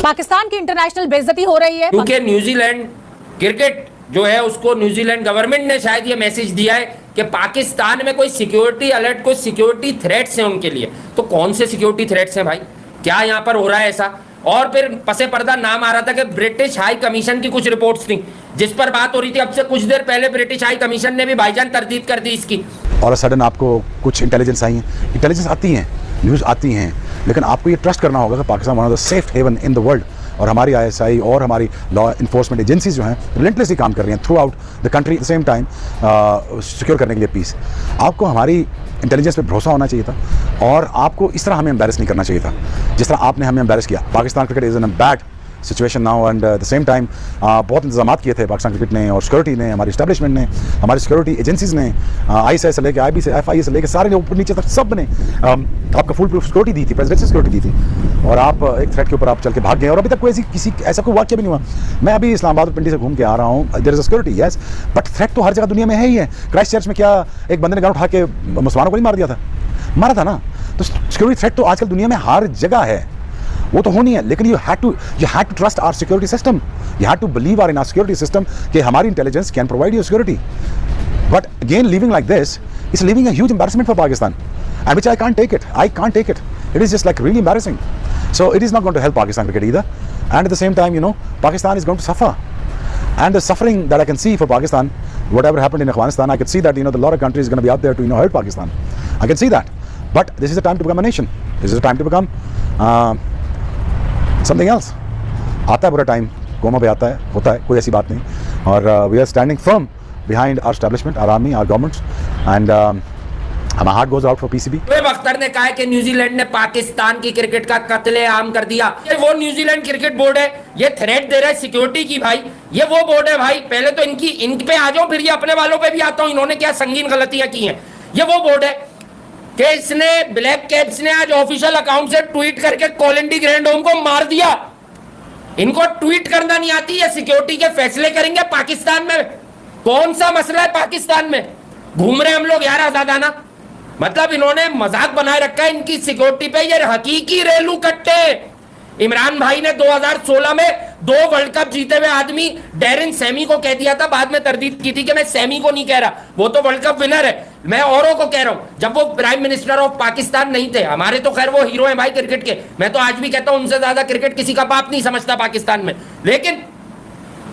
पाकिस्तान की इंटरनेशनल बेइज्जती हो रही है क्योंकि न्यूजीलैंड क्रिकेट जो है उसको न्यूजीलैंड गवर्नमेंट ने शायद ये मैसेज दिया है कि पाकिस्तान में कोई सिक्योरिटी अलर्ट, कोई सिक्योरिटी थ्रेट्स हैं उनके लिए। तो कौन से सिक्योरिटी थ्रेट्स हैं भाई, क्या यहाँ पर हो रहा है ऐसा? और फिर पसे पर्दा नाम आ रहा था कि ब्रिटिश हाई कमीशन की कुछ रिपोर्ट्स थी जिस पर बात हो रही थी। अब से कुछ देर पहले ब्रिटिश हाई कमीशन ने भी भाईजान तरदीद कर दी इसकी। और सडन आपको कुछ इंटेलिजेंस आई है, इंटेलिजेंस आती हैं, न्यूज़ आती हैं, लेकिन आपको ये ट्रस्ट करना होगा कि Pakistan one of the safe heaven in the world. और हमारी ISI और हमारी लॉ इन्फोर्समेंट एजेंसीज जो हैं रिलेंटलेसली काम कर रही हैं through out the country at the same time secure करने के लिए पीस। आपको हमारी इंटेलिजेंस पे भरोसा होना चाहिए था और आपको इस तरह हमें एम्बैरेस नहीं करना चाहिए था जिस तरह आपने हमें एम्बैरेस किया। Pakistan cricket is in a bad situation now and the same time बहुत इंतजाम किए थे पाकिस्तान क्रिकेट ने और सिक्योरिटी ने, हमारी इस्टेब्लिशमेंट ने, हमारी सिक्योरिटी एजेंसीज ने, ISI से लेकर IB से FIA से लेकर सारे ने ऊपर नीचे तक सब ने आपका फुल प्रूफ सिक्योरिटी दी थी, प्रेसिडेंशियल सिक्योरिटी दी थी। और आप एक थ्रेट के ऊपर आप चल के भाग गए और अभी तक कोई ऐसा कोई वाक्य भी नहीं हुआ। मैं अभी इस्लामाबाद और पिंडी से घूम के आ रहा हूँ, there is a security yes, but threat तो हर जगह दुनिया में है ही है। क्राइस्ट चर्च में क्या एक बंदे ने गन उठा के मुसलमानों को नहीं मार दिया था? मारा था ना। तो सिक्योरिटी थ्रेट तो आजकल दुनिया में हर जगह है, वो तो होनी है, लेकिन you had to trust our security system, you had to believe in our security system कि हमारी intelligence can provide you security. But again living like this is living a huge embarrassment for Pakistan, and which I can't take it. It is just like really embarrassing. So it is not going to help Pakistan cricket either, and at the same time, you know, Pakistan is going to suffer, and the suffering that I can see for Pakistan, whatever happened in Afghanistan, I could see that, you know, the lot of countries is going to be out there to, you know, help Pakistan. I can see that, but this is the time to become a nation. This is the time to become something else. आता है बुरा time, coma पे आता है, होता है, कोई ऐसी बात नहीं। और we are standing firm behind our establishment, our army, our governments, and हमारा heart goes out for PCB। Shoaib Akhtar ने कहा है कि न्यूजीलैंड ने पाकिस्तान की क्रिकेट का कत्लेआम कर दिया। ये वो न्यूजीलैंड क्रिकेट बोर्ड है, ये थ्रेट दे रहा है सिक्योरिटी की भाई। ये वो बोर्ड है भाई, पहले तो इन पे आ जाओ, फिर ये अपने वालों पे भी आता हूं, इन्होंने क्या संगीन गलतियां की हैं। ये वो बोर्ड है कि इसने ब्लैक कैप्स ने आज ऑफिशियल अकाउंट से ट्वीट करके कोलिंडी ग्रैंड होम को मार दिया। इनको ट्वीट करना नहीं आती है, सिक्योरिटी के फैसले करेंगे पाकिस्तान में। कौन सा मसला है पाकिस्तान में? घूम रहे हम लोग यार आजादाना। मतलब इन्होंने मजाक बनाए रखा है इनकी सिक्योरिटी पे। ये हकीकी रेलू कट्टे। इमरान भाई ने 2016 में 2 वर्ल्ड कप जीते हुए आदमी डेरिन सैमी को कह दिया था, बाद में तरदीद की थी कि मैं सैमी को नहीं कह रहा, वो तो वर्ल्ड कप विनर है, मैं औरों को कह रहा हूं, जब वो प्राइम मिनिस्टर ऑफ पाकिस्तान नहीं थे। हमारे तो खैर वो हीरो हैं भाई क्रिकेट के, मैं तो आज भी कहता हूं उनसे ज्यादा क्रिकेट किसी का बाप नहीं समझता पाकिस्तान में। लेकिन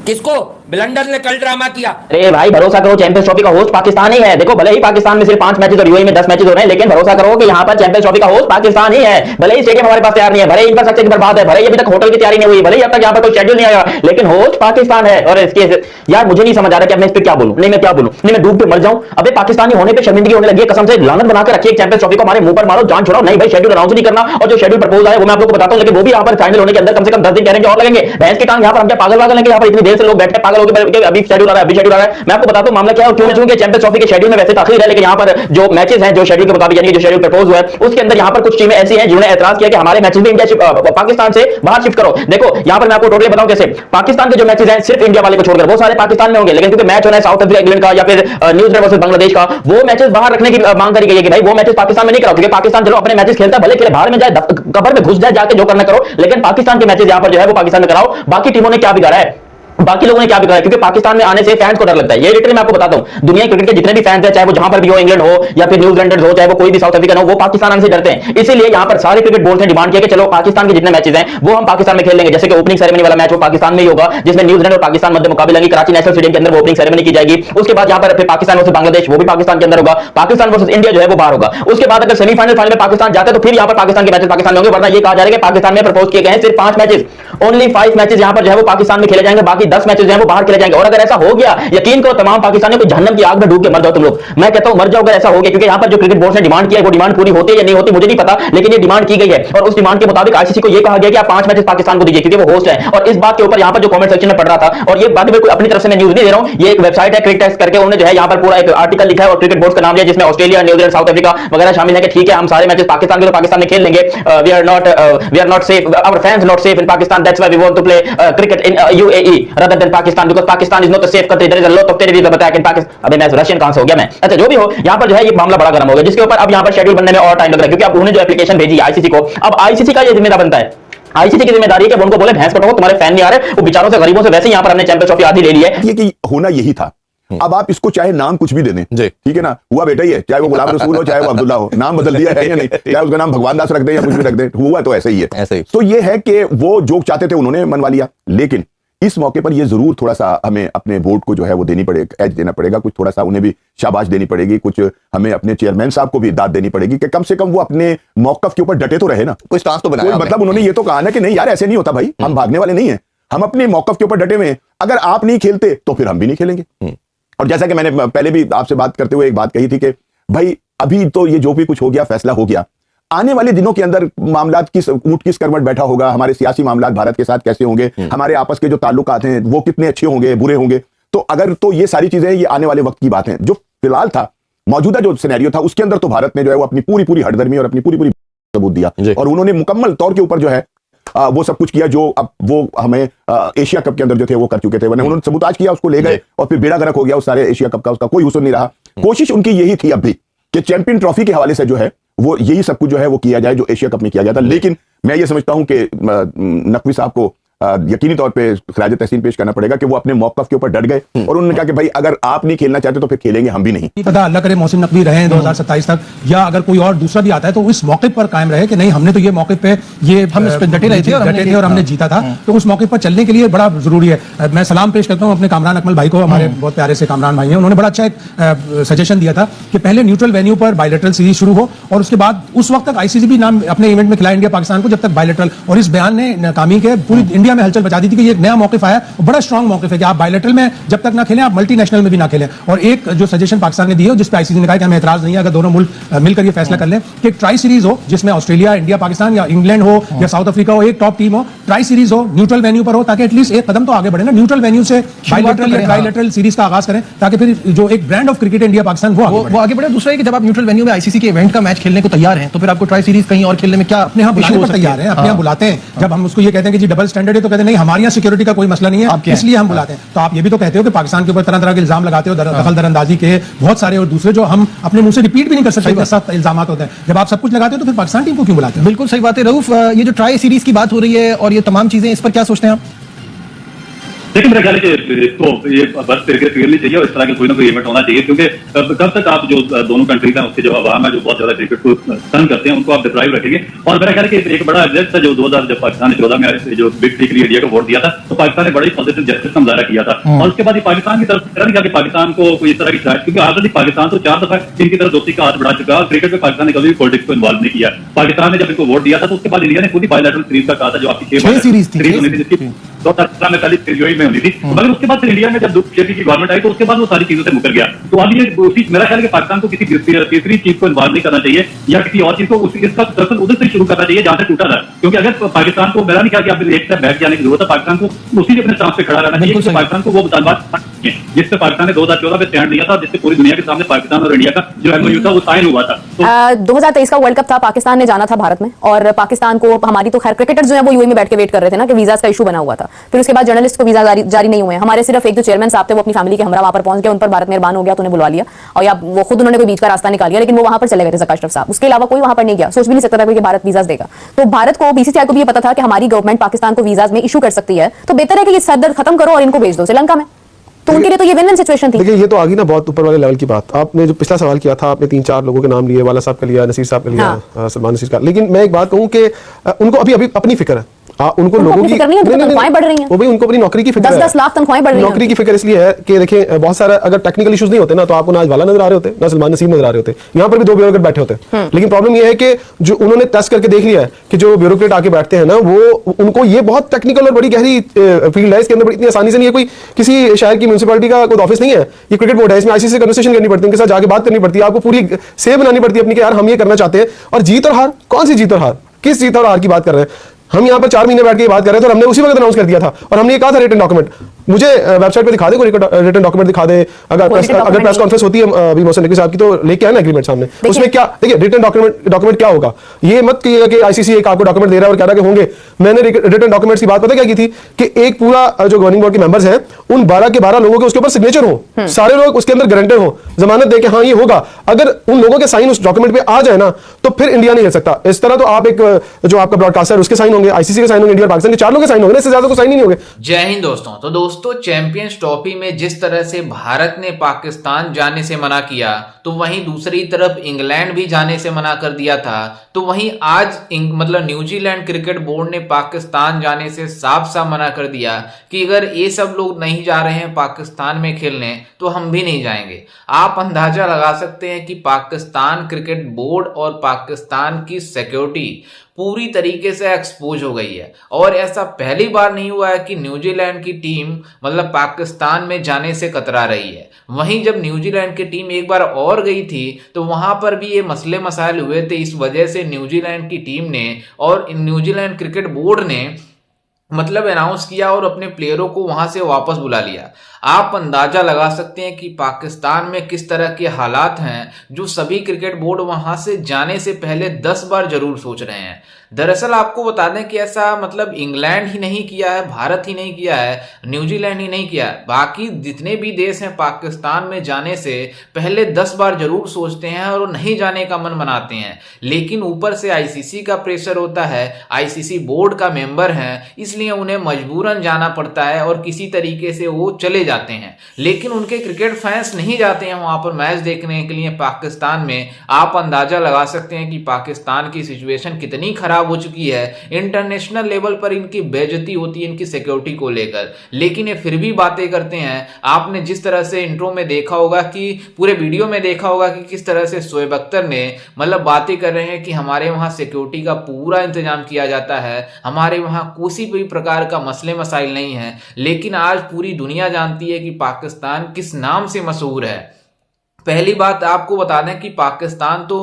किसको ब्लंडर ने कल ड्रामा किया। अरे भाई भरोसा करो, चैंपियंस ट्रॉफी का होस्ट पाकिस्तान ही है। देखो भले ही पाकिस्तान में सिर्फ 5 मैचेस और यूएई में 10 मैचेस हो रहे हैं, लेकिन भरोसा करो कि यहाँ पर चैंपियंस ट्रॉफी का होस्ट पाकिस्तान ही है। भले ही स्टेडियम हमारे पास तैयार नहीं है, भले ही इंफ्रास्ट्रक्चर की बर्बाद है, भले ही अभी तक होटल की तैयारी नहीं हुई, भले ही अब तक यहाँ पर कोई शेड्यूल नहीं आया, लेकिन होस्ट पाकिस्तान है। और इसके यार मुझे नहीं समझ आ रहा कि अब मैं इस पर क्या बोलूं, नहीं मैं क्या बोलूं, नहीं मैं डूब के मर जाऊं। अबे पाकिस्तानी होने पे शर्मिंदगी होने लगी है, कसम से लानत बनाकर रखिए चैंपियंस ट्रॉफी को हमारे मुंह पर मारो, जान छोड़ाओ। नहीं भाई शेड्यूल अनाउंस नहीं करना, और जो शेड्यूल प्रपोज है वो मैं आप लोगों को बताता हूं, लेकिन वो भी यहाँ पर फाइनल होने के अंदर कम से कम 10 दिन कह और लगेंगे। भैंस की टांग यहाँ पर हम क्या पागल वागल हैं? यहाँ पर इतनी देर से लोग बैठे पागल होकर अभी शेड्यूल आ रहा है, अभी शेड्यूल आ रहा है। मैं आपको बताता हूं मामला क्या है। क्यों चूंकि चैंपियंस ट्रॉफी के शेड्यूल में वैसे ताखीर है, लेकिन यहाँ पर जो मैचेस हैं जो शेड्यूल के मुताबिक यानी जो शेड्यूल प्रपोज हुआ है उसके अंदर यहाँ पर कुछ टीमें ऐसी हैं जिन्होंने एतराज किया कि हमारे मैचेस भी इंडिया पाकिस्तान से बाहर शिफ्ट करो। देखो यहाँ पर मैं आपको टोटली बताऊं कैसे पाकिस्तान के जो मैचेस हैं सिर्फ इंडिया वाले को छोड़कर वो सारे पाकिस्तान में होंगे, लेकिन क्योंकि मैच होना है साउथ अफ्रीका इंग्लैंड का या फिर न्यूजीलैंड वर्सेस बांग्लादेश का, वो मैचेस बाहर रखने की मांग करी गई है कि भाई वो मैचेस पाकिस्तान में नहीं कराओ, क्योंकि पाकिस्तान चलो अपने मैचेस खेलता है, भले खेले बाहर में जाए, कबर में घुस जाए, जाके जो करना करो, लेकिन पाकिस्तान के मैचेस यहाँ पर जो है वो पाकिस्तान में कराओ। बाकी टीमों ने क्या बिगाड़ा है, बाकी लोगों ने क्या बिगाड़ा, क्योंकि पाकिस्तान में आने से फैंस को डर लगता है। ये लिटरली मैं आपको बताता हूं, दुनिया क्रिकेट के जितने भी फैंस हैं, चाहे वो जहां पर भी हो, इंग्लैंड हो या फिर न्यूजीलैंडर्स हो, चाहे वो कोई भी साउथ अफ्रीकन हो, वो पाकिस्तान आने से डरते हैं। इसीलिए यहां पर सारे क्रिकेट बोर्ड ने डिमांड किया कि चलो पाकिस्तान के जितने मैचेस हैं वो हम पाकिस्तान में खेल लेंगे। जैसे कि ओपनिंग सेरेमनी वाला मैच वो पाकिस्तान में ही होगा, जिसमें न्यूजीलैंड और पाकिस्तान मध्य मुकाबला होगी, कराची नेशनल स्टेडियम के अंदर वो ओपनिंग सेरेमनी की जाएगी। उसके बाद यहां पर फिर पाकिस्तान वर्सेस बांग्लादेश वो भी पाकिस्तान के अंदर होगा, पाकिस्तान वर्सेस इंडिया जो है वो बाहर होगा। उसके बाद अगर सेमीफाइनल फाइनल में पाकिस्तान जाता है तो फिर यहां पर पाकिस्तान के मैचेस पाकिस्तान में होंगे, वरना ये कहा जा रहा है कि पाकिस्तान में प्रपोज किए गए हैं सिर्फ 5 मैचेस, ओनली 5 मैचेस यहां पर जो है वो पाकिस्तान में खेले जाएंगे, बाकी 10 मैचेस जो है वो बाहर खेले जाएंगे। और अगर ऐसा हो गया, यकीन करो तमाम पाकिस्तानियों को जहन्नम की आग में डूब के मर जाओ तुम लोग। मैं कहता हूं मर जाओ अगर ऐसा हो गया, क्योंकि यहां पर जो क्रिकेट बोर्ड ने डिमांड किया है वो डिमांड पूरी होती है या नहीं होती मुझे नहीं पता, लेकिन ये डिमांड की गई है। और उस डिमांड के मुताबिक आईसीसी को ये कहा गया कि आप 5 मैचेस पाकिस्तान को दीजिए, क्योंकि वो होस्ट है। और इस बात के ऊपर यहां पर जो कमेंट सेक्शन में पढ़ रहा था, और ये बात में कोई अपनी तरफ से मैं न्यूज नहीं दे रहा हूं, ये एक वेबसाइट है क्रिकेट करके, उन्होंने जो है यहां पर पूरा एक आर्टिकल लिखा है और क्रिकेट बोर्ड का नाम लिया, जिसमें ऑस्ट्रेलिया, न्यूजीलैंड, साउथ अफ्रीका वगैरह शामिल है कि ठीक है हम सारे मैचेस पाकिस्तान के तो पाकिस्तान में खेल लेंगे। We are not safe, our fans not safe in Pakistan, that's why we want to play cricket in UAE rather than Pakistan, because Pakistan is not a safe country, there is a lot of terrorism attack in Pakistan। अबे मैं Russian कहां से हो गया मैं? अच्छा जो भी हो, यहां पर जो है ये मामला बड़ा गर्म हो गया, जिसके ऊपर अब यहां पर शेड्यूल बनने में और टाइम लग रहा है, क्योंकि अब उन्होंने जो एप्लीकेशन भेजी आईसीसी को, अब आईसीसी का ये जिम्मेदार बनता है आईसीसी की जिम्मेदारी है कि उनको बोले भैंस कटो, तुम्हारे फैन नहीं आ रहे, वो बेचारों से गरीबों से वैसे यहाँ पर हमने चैंपियंस ट्रॉफी आधी ले ली है। ये कि होना यही था। अब आप इसको चाहे नाम कुछ भी दे दें, ठीक है ना, हुआ बेटा ही है, चाहे वो गुलाम रसूल हो चाहे वो अब्दुल्ला हो, नाम बदल दिया है या नहीं, चाहे उसका नाम भगवान दास रख दे या कुछ भी रख दे, हुआ तो ऐसे ही है। ऐसे ही। तो ये है कि वो जो चाहते थे उन्होंने मनवा लिया, लेकिन इस मौके पर ये जरूर थोड़ा सा हमें अपने वोट को जो है वो देनी पड़ेगा, एज देना पड़ेगा, कुछ थोड़ा सा उन्हें भी शाबाश देनी पड़ेगी, कुछ हमें अपने चेयरमैन साहब को भी दाद देनी पड़ेगी कि कम से कम वो अपने मौकफ के ऊपर डटे तो रहे ना, कोई स्टांस तो बनाया। मतलब उन्होंने ये तो कहा ना कि नहीं यार ऐसे नहीं होता भाई, हम भागने वाले नहीं है, हम अपने मौकफ के ऊपर डटे हुए हैं, अगर आप नहीं खेलते तो फिर हम भी नहीं खेलेंगे। और जैसा कि मैंने पहले भी आपसे बात करते हुए एक बात कही थी कि भाई अभी तो ये जो भी कुछ हो गया फैसला हो गया, आने वाले दिनों के अंदर मामलात किस ऊंट किस करवट बैठा होगा, हमारे सियासी मामलात भारत के साथ कैसे होंगे, हमारे आपस के जो ताल्लुकात हैं वो कितने अच्छे होंगे बुरे होंगे, तो अगर तो ये सारी चीजें ये आने वाले वक्त की बात है। जो फिलहाल था मौजूदा जो सिनेरियो था उसके अंदर तो भारत ने जो है वो अपनी पूरी हटदर्मी और अपनी पूरी सबूत दिया और उन्होंने मुकम्मल तौर के ऊपर जो है वो सब कुछ किया जो अब वो हमें एशिया कप के अंदर जो थे वो कर चुके थे, वरना उन्होंने सबूताज किया, उसको ले गए और फिर बेड़ा गर्क हो गया उस सारे एशिया कप का, उसका कोई हुस्न नहीं रहा। कोशिश उनकी यही थी अब भी कि चैंपियन ट्रॉफी के हवाले से जो है वो यही सब कुछ जो है वो किया जाए जो एशिया कप में किया गया था। लेकिन मैं ये समझता हूं कि नकवी साहब को यकीनी तौर पे खराज तहसीन पेश करना पड़ेगा कि वो अपने मौकफ के ऊपर डट गए और उन्होंने कहा कि भाई अगर आप नहीं खेलना चाहते तो फिर खेलेंगे हम भी नहीं। पता अल्लाह करे मोहसिन नकवी रहे 2027 तक, या अगर कोई और दूसरा भी आता है तो इस मौके पर कायम रहे कि नहीं हमने तो ये मौके पे ये हम इस पे डटे रहे थे और हमने जीता था, तो उस मौके पर चलने के लिए बड़ा जरूरी है। मैं सलाम पेश करता हूँ अपने कामरान अकमल भाई को, हमारे बहुत प्यारे से कामरान भाई हैं, उन्होंने बड़ा अच्छा एक सजेशन दिया था कि पहले न्यूट्रल वेन्यू पर बायलैटरल सीरीज शुरू हो और उसके बाद उस वक्त तक आईसीसी भी नाम अपने इवेंट में खिलाए इंडिया पाकिस्तान को जब तक बायलैटरल, और इस बयान ने नाकामी के पूरी इंडिया में हलचल मचा दी थी कि ये एक नया मौक़िफ़ आया, बड़ा स्ट्रांग मौक़िफ़ है कि आप बायलैटरल में जब तक ना खेलें आप मल्टीनेशनल में भी ना खेलें। और एक जो सजेशन पाकिस्तान ने दिया जिस पे आईसीसी ने कहा कि हमें एतराज नहीं है अगर दोनों मुल्क मिलकर ये फैसला कर लें कि एक ट्राई सीरीज हो जिसमें ऑस्ट्रेलिया, इंडिया, पाकिस्तान या इंग्लैंड हो या साउथ अफ्रीका हो, एक टॉप टीम हो, ट्राई सीरीज हो, न्यूट्रल वेन्यू पर हो, ताकि एटलीस्ट एक कदम तो आगे बढ़े ना, न्यूट्रल वेन्यू से बायलैटरल या ट्राइलैटरल सीरीज का आगाज करें ताकि फिर जो एक brand of cricket India Pakistan वो आगे बढ़े। दूसरा है कि जब आप न्यूट्रल वेन्यू में आईसीसी के इवेंट का मैच खेलने को तैयार हैं तो फिर आपको ट्राई सीरीज कहीं और खेलने में क्या अपने यहाँ बुलाने पर तैयार हैं, अपने यहाँ बुलाते हैं। जब हम उसको ये कहते हैं कि जी डबल स्टैंडर्ड है तो कहते हैं नहीं हमारे यहाँ सिक्योरिटी का कोई मसला नहीं है इसलिए हम बुलाते हैं। तो आप ये भी तो कहते हो कि पाकिस्तान के ऊपर तरह तरह के इल्जाम लगाते हो, दखल दरअंदाजी के बहुत सारे और दूसरे जो हम अपने मुंह से रिपीट भी नहीं कर सकते, सख्त इल्जाम होते हैं। जब आप सब कुछ लगाते हो तो फिर पाकिस्तान टीम को क्यों बुलाते हैं? बिल्कुल सही बात है रऊफ, ये जो ट्राई सीरीज की बात हो रही है और ये तमाम चीजें, इस पर क्या सोचते हैं आप? लेकिन मेरा ख्याल है कि इसको ये बस क्लियरली चाहिए और इस तरह का कोई ना कोई इवेंट होना चाहिए, क्योंकि कब तक आप जो दोनों कंट्रीज हैं उसके जो अवाम है जो बहुत ज्यादा क्रिकेट को पसंद करते हैं उनको आप डिप्राइव रखेंगे। और मेरा ख्याल है कि एक बड़ा एग्जैक्ट था जो 2000 जब पाकिस्तान ने 14 में जो बिग टी के लिए इंडिया को वोट दिया था तो पाकिस्तान ने बड़ी पॉजिटिव जस्टिस का मुजाहरा किया था और उसके बाद ये पाकिस्तान की तरफ नहीं किया कि पाकिस्तान को कोई इस तरह की शायद, क्योंकि ऑलरेडी पाकिस्तान तो 4 दफा इनकी तरफ दोस्ती का हाथ बढ़ा चुका है। क्रिकेट में पाकिस्तान ने कभी भी पॉलिटिक्स को इन्वॉल्व नहीं किया। पाकिस्तान ने जब इनको वोट दिया था तो उसके बाद इंडिया ने खुद ही बायलैटरल सीरीज का कहा था जो आपकी 6 सीरीज होनी थी जिसकी 2017 में पहले यूएई में होनी थी, मगर उसके बाद फिर इंडिया में जब बीजेपी की गवर्नमेंट आई तो उसके बाद वो सारी चीजों से मुकर गया। तो अब ये मेरा ख्याल है कि पाकिस्तान को किसी तीसरी चीज को इन्वॉल्व नहीं करना चाहिए या किसी और चीज को इसका दरअसल उधर से शुरू करना चाहिए जहां से टूटा था, क्योंकि अगर पाकिस्तान को मेरा नहीं कहा कि आप एक स्टेप बैक जाने की जरूरत है, पाकिस्तान को उसी अपने स्टांस पे खड़ा रहना चाहिए। पाकिस्तान को वो मुतालबात जिससे पाकिस्तान ने 2014 में स्टैंड लिया था, जिससे पूरी दुनिया के सामने पाकिस्तान और इंडिया का जो एमओयू था वो साइन हुआ था। 2023 का वर्ल्ड कप था, पाकिस्तान ने जाना था भारत में और पाकिस्तान को हमारी तो खैर क्रिकेटर्स जो है वो यूएई में बैठ के वेट कर रहे थे ना कि वीजा का इशू बना हुआ था। फिर उसके बाद जर्नलिस्ट को वीजा जारी नहीं हुए, हमारे सिर्फ एक जो चेयरमैन साहब थे वो अपनी फैमिली के हमरा वहां पर पहुंच गए, उन पर भारत मेहरबान हो गया तो उन्हें बुला लिया और या वो खुद उन्होंने कोई बीच का रास्ता निकाल लिया, लेकिन वो वहां पर चले गए थे ज़का अशरफ साहब, उसके अलावा कोई वहां पर नहीं गया। सोच भी नहीं सकता था कोई कि भारत वीजा देगा। तो भारत को बीसीसीआई को भी ये पता था कि हमारी गवर्नमेंट पाकिस्तान को वीजा में इशू कर सकती है, तो बेहतर है कि ये सरदर्द खत्म करो और इनको भेज दो श्रीलंका में। तो उनके लिए तो ये विन-विन सिचुएशन थी। देखिए ये तो आगे ना बहुत ऊपर वाले लेवल की बात। आपने जो पिछला सवाल किया था आपने 3-4 लोगों के नाम लिए, वाला साहब का लिया, नसीर साहब का लिया, सलमान नसीर का, लेकिन मैं एक बात कहूं कि उनको अभी अपनी फिक्र है, उनको लोगों की तनख्वाहें बढ़ रही हैं, वो भाई उनको अपनी नौकरी की फिक्र है, 10-10 लाख तनख्वाहें बढ़ रही हैं। नौकरी की फिक्र इसलिए है कि देखिए बहुत सारा अगर टेक्निकल इश्यूज नहीं होते ना तो आपको ना आज वाला नजर आ रहे होते ना सलमान नसीर नजर आ रहे होते, यहाँ पर भी 2 ब्यूरोक्रेट बैठे होते। लेकिन प्रॉब्लम ये है कि जो उन्होंने टेस्ट करके देख लिया है कि जो ब्यूरोक्रेट आके बैठते हैं ना वो उनको ये बहुत टेक्निकल और बड़ी गहरी फील्ड है, इसके अंदर इतनी आसानी से नहीं है, कोई किसी शहर की म्यूनिसिपैलिटी का कोई ऑफिस नहीं है, ये क्रिकेट बोर्ड है, इसमें आईसीसी से कन्वर्सेशन करनी पड़ती है, उनके साथ जाके बात करनी पड़ती है, आपको पूरी सेव बनानी पड़ती है अपनी कि यार हम ये करना चाहते हैं। और जीत और हार, कौन सी जीत और हार, किस जीत और हार की बात कर रहे हैं हम? यहाँ पर 4 महीने बैठ के बात कर रहे थे और हमने उसी वक्त अनाउंस कर दिया था और हमने ये कहा था रिटन डॉक्यूमेंट मुझे वेबसाइट पे दिखा दे, कोई रिटन डॉक्यूमेंट दिखा दे। अगर प्रेस कॉन्फ्रेंस होती है अभी मोहसिन नकवी साहब की, तो लेके आए ना एग्रीमेंट सामने, उसमें क्या देखिए रिटन डॉक्यूमेंट क्या होगा। ये मत कहिएगा कि आईसीसी एक आपको डॉक्यूमेंट दे रहा है और कह रहा है कि होंगे। मैंने रिटन डॉक्यूमेंट्स की बात पता क्या की थी कि एक पूरा जो गवर्निंग बोर्ड के मेंबर्स हैं उन 12 के 12 लोगों के उसके ऊपर सिग्नेचर हो, सारे लोग उसके अंदर गारंटर हो, जमानत दे के हाँ ये होगा। अगर उन लोगों के साइन उस डॉक्यूमेंट पे आ जाए ना तो फिर इंडिया नहीं खेल सकता। इस तरह तो आप एक जो आपका ब्रॉडकास्टर है उसके साइन होंगे, आईसीसी के साइन होंगे, इंडिया पाकिस्तान के 4 लोग के साइन होंगे, इससे ज्यादा तो साइन ही नहीं होंगे। जय हिंद दोस्तों। तो दोस्तों चैंपियंस ट्रॉफी में जिस तरह से भारत ने पाकिस्तान जाने से मना किया, तो वहीं दूसरी तरफ इंग्लैंड भी जाने से मना कर दिया था। तो वहीं आज मतलब न्यूजीलैंड क्रिकेट बोर्ड ने पाकिस्तान जाने से साफ साफ मना कर दिया कि अगर ये सब लोग नहीं जा रहे हैं पाकिस्तान में खेलने तो हम भी नहीं जाएंगे। आप अंदाजा लगा सकते हैं कि पाकिस्तान क्रिकेट बोर्ड और पाकिस्तान की सिक्योरिटी पूरी तरीके से एक्सपोज हो गई है। और ऐसा पहली बार नहीं हुआ है कि न्यूजीलैंड की टीम मतलब पाकिस्तान में जाने से कतरा रही है। वहीं जब न्यूजीलैंड की टीम एक बार और गई थी तो वहां पर भी ये मसले मसाइल हुए थे। इस वजह से न्यूजीलैंड की टीम ने और न्यूजीलैंड क्रिकेट बोर्ड ने मतलब अनाउंस किया और अपने प्लेयरों को वहां से वापस बुला लिया। आप अंदाजा लगा सकते हैं कि पाकिस्तान में किस तरह के हालात हैं, जो सभी क्रिकेट बोर्ड वहां से जाने से पहले 10 बार जरूर सोच रहे हैं। दरअसल आपको बता दें कि ऐसा मतलब इंग्लैंड ही नहीं किया है, भारत ही नहीं किया है, न्यूजीलैंड ही नहीं किया है, बाकी जितने भी देश हैं पाकिस्तान में जाने से पहले 10 बार जरूर सोचते हैं और नहीं जाने का मन बनाते हैं। लेकिन ऊपर से आईसीसी का प्रेशर होता है, आईसीसी बोर्ड का मेंबर हैं, इसलिए उन्हें मजबूरन जाना पड़ता है और किसी तरीके से वो चले जाते हैं। लेकिन उनके क्रिकेट फैंस नहीं जाते हैं वहां पर मैच देखने के लिए पाकिस्तान में। आप अंदाजा लगा सकते हैं कि पाकिस्तान की सिचुएशन कितनी खराब हो चुकी है। इंटरनेशनल लेवल पर इनकी बेइज्जती होती है इनकी सिक्योरिटी को लेकर, लेकिन ये फिर भी बातें करते हैं। आपने जिस तरह से इंट्रो में देखा होगा कि पूरे वीडियो में देखा होगा कि किस तरह से शोएब अख्तर ने मतलब बातें कर रहे हैं कि हमारे वहां सिक्योरिटी का पूरा इंतजाम किया जाता है, हमारे वहां किसी भी प्रकार का मसले मसाइल नहीं है। लेकिन आज पूरी दुनिया जानती है कि पाकिस्तान किस नाम से मशहूर है। पहली बात आपको बता दें कि पाकिस्तान तो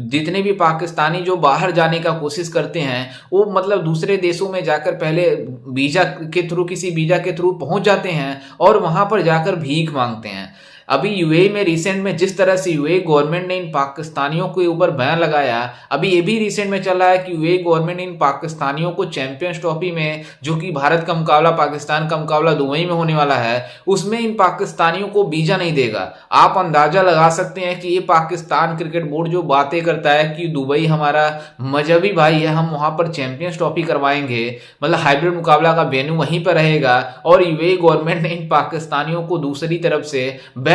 जितने भी पाकिस्तानी जो बाहर जाने का कोशिश करते हैं वो मतलब दूसरे देशों में जाकर पहले वीजा के थ्रू किसी वीजा के थ्रू पहुंच जाते हैं और वहां पर जाकर भीख मांगते हैं। अभी यूएई में रिसेंट में जिस तरह से यूएई गवर्नमेंट ने इन पाकिस्तानियों के ऊपर बैन लगाया, अभी ये भी रिसेंट में चल रहा है कि यूएई गवर्नमेंट ने इन पाकिस्तानियों को चैंपियंस ट्रॉफी में जो कि भारत का मुकाबला पाकिस्तान का मुकाबला दुबई में होने वाला है उसमें इन पाकिस्तानियों को वीजा नहीं देगा। आप अंदाजा लगा सकते हैं कि ये पाकिस्तान क्रिकेट बोर्ड जो बातें करता है कि दुबई हमारा मजहबी भाई है, हम वहां पर चैंपियंस ट्रॉफी करवाएंगे, मतलब हाइब्रिड मुकाबला का वेन्यू वहीं पर रहेगा, और यूएई गवर्नमेंट ने इन पाकिस्तानियों को दूसरी तरफ से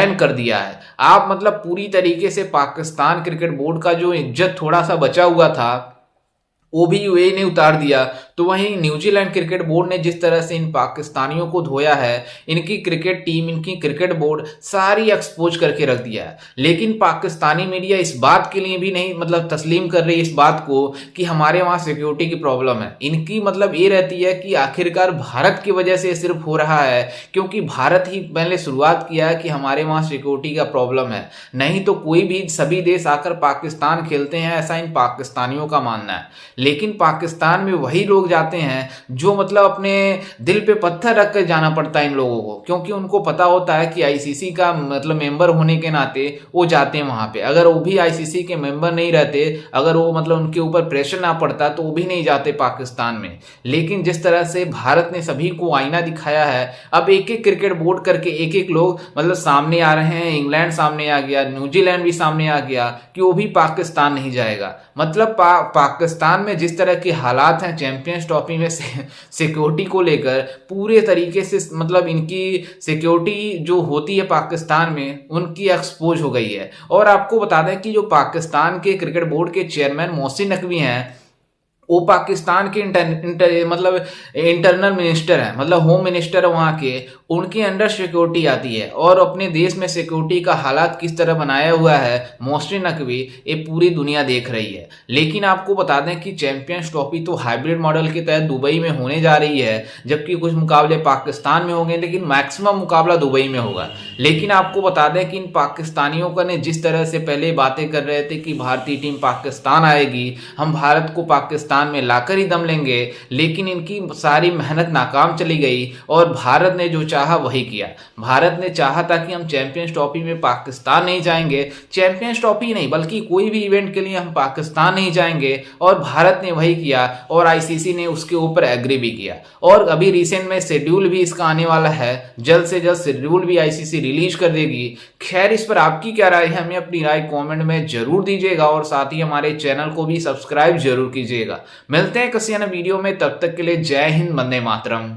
कर दिया है। आप मतलब पूरी तरीके से पाकिस्तान क्रिकेट बोर्ड का जो इज्जत थोड़ा सा बचा हुआ था वो भी यूएई ने उतार दिया। तो वहीं न्यूजीलैंड क्रिकेट बोर्ड ने जिस तरह से इन पाकिस्तानियों को धोया है, इनकी क्रिकेट टीम इनकी क्रिकेट बोर्ड सारी एक्सपोज करके रख दिया है। लेकिन पाकिस्तानी मीडिया इस बात के लिए भी नहीं मतलब तस्लीम कर रही इस बात को कि हमारे वहाँ सिक्योरिटी की प्रॉब्लम है। इनकी मतलब ये रहती है कि आखिरकार भारत की वजह से सिर्फ हो रहा है क्योंकि भारत ही पहले शुरुआत किया है कि हमारे वहाँ सिक्योरिटी का प्रॉब्लम है, नहीं तो कोई भी सभी देश आकर पाकिस्तान खेलते हैं, ऐसा इन पाकिस्तानियों का मानना है। लेकिन पाकिस्तान में वही लोग जाते हैं जो मतलब अपने दिल पे पत्थर रख कर जाना पड़ता है इन लोगों को, क्योंकि उनको पता होता है कि आईसीसी का मतलब मेंबर होने के नाते वो जाते हैं वहां पे। अगर वो भी आईसीसी के मेंबर नहीं रहते, अगर वो मतलब उनके ऊपर प्रेशर ना पड़ता तो वो भी नहीं जाते पाकिस्तान में। लेकिन जिस तरह से भारत ने सभी को आईना दिखाया है, अब एक एक क्रिकेट बोर्ड करके एक एक लोग मतलब सामने आ रहे हैं। इंग्लैंड सामने आ गया, न्यूजीलैंड भी सामने आ गया कि वो भी पाकिस्तान नहीं जाएगा। मतलब पाकिस्तान में जिस तरह के हालात हैं चैंपियंस ट्रॉफी में सिक्योरिटी को लेकर, पूरे तरीके से मतलब इनकी सिक्योरिटी जो होती है पाकिस्तान में उनकी एक्सपोज हो गई है। और आपको बता दें कि जो पाकिस्तान के क्रिकेट बोर्ड के चेयरमैन मोहसिन नकवी हैं वो पाकिस्तान के मतलब इंटरनल मिनिस्टर है, मतलब होम मिनिस्टर है वहाँ के, उनके अंडर सिक्योरिटी आती है। और अपने देश में सिक्योरिटी का हालात किस तरह बनाया हुआ है मोहसिन नकवी, ये पूरी दुनिया देख रही है। लेकिन आपको बता दें कि चैंपियंस ट्रॉफी तो हाइब्रिड मॉडल के तहत दुबई में होने जा रही है, जबकि कुछ मुकाबले पाकिस्तान में होंगे, लेकिन मैक्सिमम मुकाबला दुबई में होगा। लेकिन आपको बता दें कि इन पाकिस्तानियों का ने जिस तरह से पहले बातें कर रहे थे कि भारतीय टीम पाकिस्तान आएगी, हम भारत को पाकिस्तान पाकिस्तान में लाकर ही दम लेंगे, लेकिन इनकी सारी मेहनत नाकाम चली गई और भारत ने जो चाहा वही किया। भारत ने चाहा था कि हम चैंपियंस ट्रॉफी में पाकिस्तान नहीं जाएंगे, चैंपियंस ट्रॉफी नहीं बल्कि कोई भी इवेंट के लिए हम पाकिस्तान नहीं जाएंगे, और भारत ने वही किया और आईसीसी ने उसके ऊपर एग्री भी किया। और अभी रिसेंट में शेड्यूल भी इसका आने वाला है, जल्द से जल्द शेड्यूल भी आईसीसी रिलीज कर देगी। खैर, इस पर आपकी क्या राय है, हमें अपनी राय कमेंट में जरूर दीजिएगा और साथ ही हमारे चैनल को भी सब्सक्राइब जरूर कीजिएगा। मिलते हैं किसी अन्य वीडियो में, तब तक के लिए जय हिंद, वंदे मातरम।